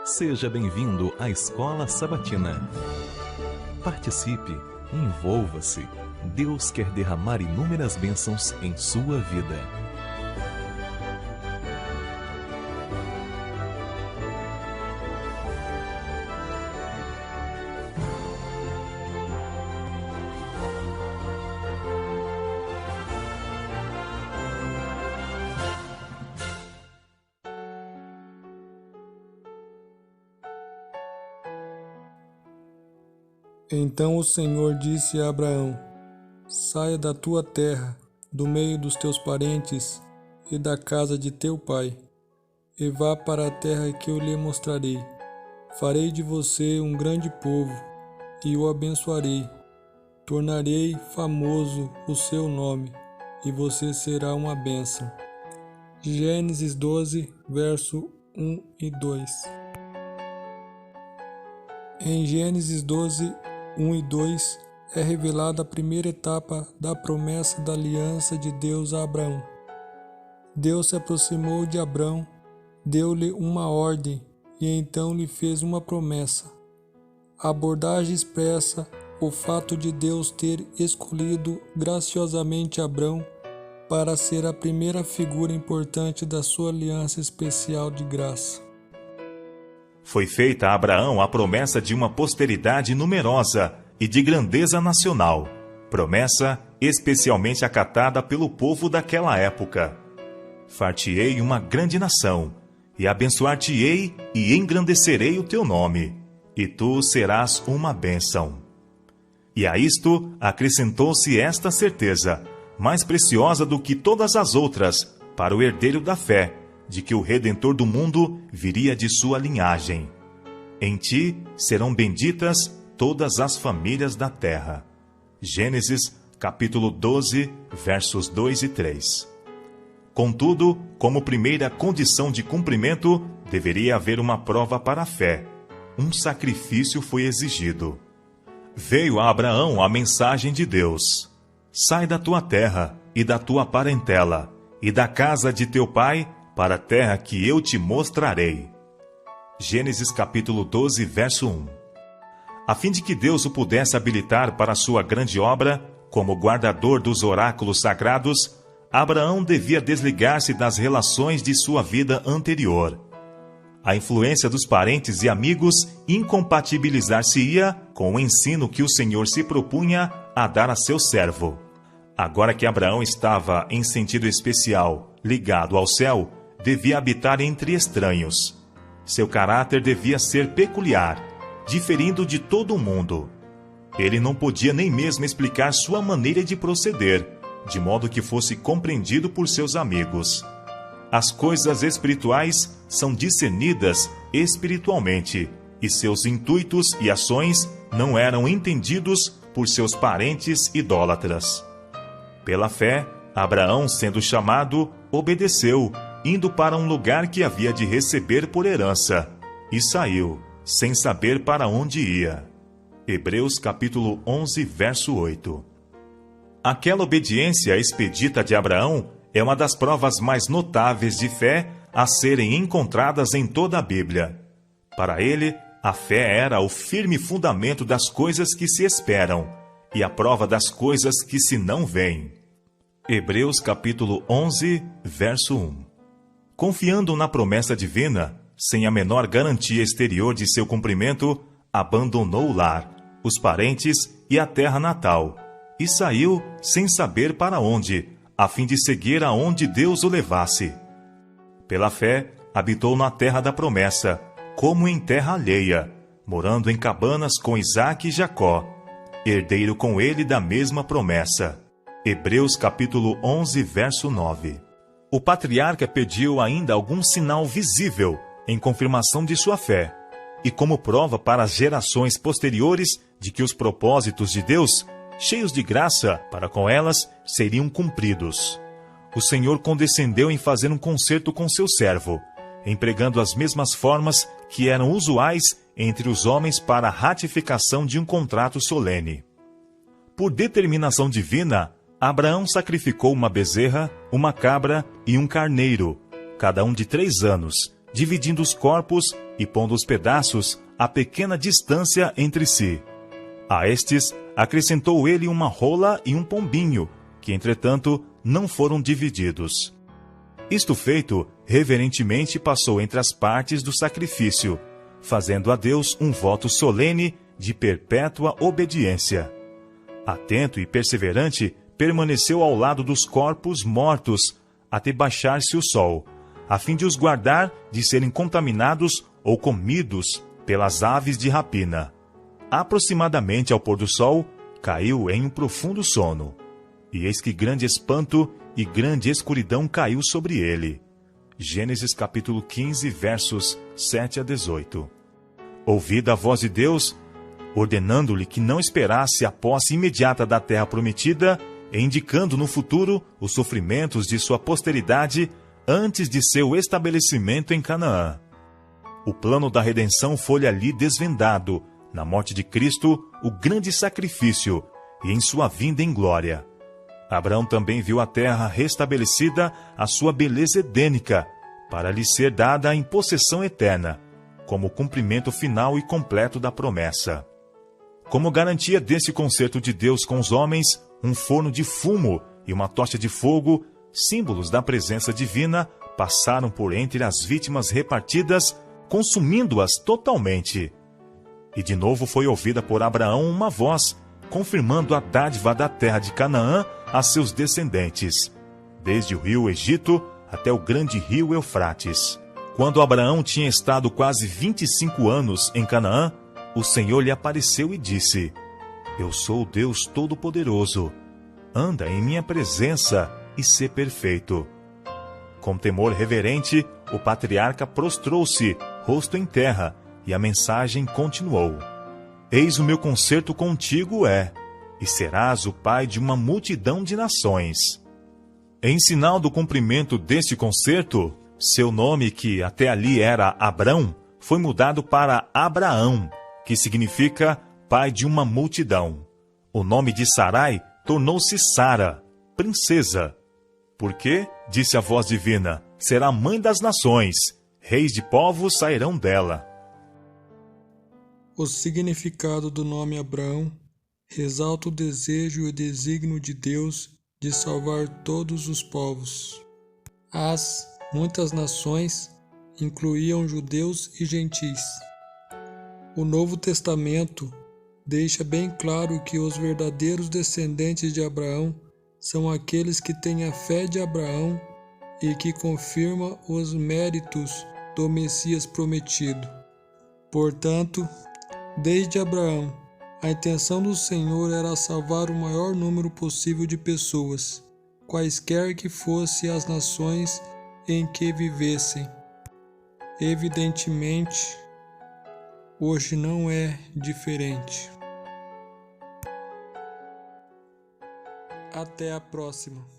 Seja bem-vindo à Escola Sabatina. Participe, envolva-se. Deus quer derramar inúmeras bênçãos em sua vida. Então o Senhor disse a Abraão: Saia da tua terra, do meio dos teus parentes e da casa de teu pai, e vá para a terra que eu lhe mostrarei. Farei de você um grande povo, e o abençoarei. Tornarei famoso o seu nome, e você será uma bênção. Gênesis 12, verso 1 e 2. Em Gênesis 12, 1 e 2 é revelada a primeira etapa da promessa da aliança de Deus a Abraão. Deus se aproximou de Abraão, deu-lhe uma ordem e então lhe fez uma promessa. A abordagem expressa o fato de Deus ter escolhido graciosamente Abraão para ser a primeira figura importante da sua aliança especial de graça. Foi feita a Abraão a promessa de uma posteridade numerosa e de grandeza nacional, promessa especialmente acatada pelo povo daquela época. Far-te-ei uma grande nação, e abençoar-te-ei e engrandecerei o teu nome, e tu serás uma bênção. E a isto acrescentou-se esta certeza, mais preciosa do que todas as outras, para o herdeiro da fé, de que o Redentor do mundo viria de sua linhagem. Em ti serão benditas todas as famílias da terra. Gênesis, capítulo 12, versos 2 e 3. Contudo, como primeira condição de cumprimento, deveria haver uma prova para a fé. Um sacrifício foi exigido. Veio a Abraão a mensagem de Deus: Sai da tua terra e da tua parentela, e da casa de teu pai, para a terra que eu te mostrarei. Gênesis capítulo 12, verso 1. A fim de que Deus o pudesse habilitar para a sua grande obra, como guardador dos oráculos sagrados, Abraão devia desligar-se das relações de sua vida anterior. A influência dos parentes e amigos incompatibilizar-se-ia com o ensino que o Senhor se propunha a dar a seu servo. Agora que Abraão estava, em sentido especial, ligado ao céu, devia habitar entre estranhos. Seu caráter devia ser peculiar, diferindo de todo o mundo. Ele não podia nem mesmo explicar sua maneira de proceder, de modo que fosse compreendido por seus amigos. As coisas espirituais são discernidas espiritualmente, e seus intuitos e ações não eram entendidos por seus parentes idólatras. Pela fé, Abraão, sendo chamado, obedeceu, indo para um lugar que havia de receber por herança, e saiu, sem saber para onde ia. Hebreus capítulo 11, verso 8. Aquela obediência expedita de Abraão é uma das provas mais notáveis de fé a serem encontradas em toda a Bíblia. Para ele, a fé era o firme fundamento das coisas que se esperam e a prova das coisas que se não veem. Hebreus capítulo 11, verso 1. Confiando na promessa divina, sem a menor garantia exterior de seu cumprimento, abandonou o lar, os parentes e a terra natal, e saiu sem saber para onde, a fim de seguir aonde Deus o levasse. Pela fé, habitou na terra da promessa, como em terra alheia, morando em cabanas com Isaque e Jacó, herdeiro com ele da mesma promessa. Hebreus capítulo 11, verso 9. O patriarca pediu ainda algum sinal visível em confirmação de sua fé, e como prova para as gerações posteriores de que os propósitos de Deus, cheios de graça para com elas, seriam cumpridos. O Senhor condescendeu em fazer um concerto com seu servo, empregando as mesmas formas que eram usuais entre os homens para a ratificação de um contrato solene. Por determinação divina, Abraão sacrificou uma bezerra, uma cabra e um carneiro, cada um de 3 anos, dividindo os corpos e pondo os pedaços a pequena distância entre si. A estes acrescentou ele uma rola e um pombinho, que entretanto não foram divididos. Isto feito, reverentemente passou entre as partes do sacrifício, fazendo a Deus um voto solene de perpétua obediência. Atento e perseverante, permaneceu ao lado dos corpos mortos, até baixar-se o sol, a fim de os guardar de serem contaminados ou comidos pelas aves de rapina. Aproximadamente ao pôr do sol, caiu em um profundo sono. E eis que grande espanto e grande escuridão caiu sobre ele. Gênesis capítulo 15, versos 7 a 18. Ouvida a voz de Deus, ordenando-lhe que não esperasse a posse imediata da terra prometida, e indicando no futuro os sofrimentos de sua posteridade antes de seu estabelecimento em Canaã. O plano da redenção foi ali desvendado, na morte de Cristo, o grande sacrifício, e em sua vinda em glória. Abraão também viu a terra restabelecida à sua beleza edênica, para lhe ser dada em possessão eterna, como cumprimento final e completo da promessa. Como garantia desse concerto de Deus com os homens, um forno de fumo e uma tocha de fogo, símbolos da presença divina, passaram por entre as vítimas repartidas, consumindo-as totalmente. E de novo foi ouvida por Abraão uma voz, confirmando a dádiva da terra de Canaã a seus descendentes, desde o rio Egito até o grande rio Eufrates. Quando Abraão tinha estado quase 25 anos em Canaã, o Senhor lhe apareceu e disse: Eu sou o Deus Todo-Poderoso. Anda em minha presença e sê perfeito. Com temor reverente, o patriarca prostrou-se, rosto em terra, e a mensagem continuou: Eis o meu concerto contigo e serás o pai de uma multidão de nações. Em sinal do cumprimento deste concerto, seu nome, que até ali era Abrão, foi mudado para Abraão, que significa pai de uma multidão. O nome de Sarai tornou-se Sara, princesa. Porque, disse a voz divina, será mãe das nações, reis de povos sairão dela. O significado do nome Abraão ressalta o desejo e o desígnio de Deus de salvar todos os povos. As muitas nações incluíam judeus e gentis. O Novo Testamento deixa bem claro que os verdadeiros descendentes de Abraão são aqueles que têm a fé de Abraão e que confirma os méritos do Messias prometido. Portanto, desde Abraão, a intenção do Senhor era salvar o maior número possível de pessoas, quaisquer que fossem as nações em que vivessem. Evidentemente, hoje não é diferente. Até a próxima.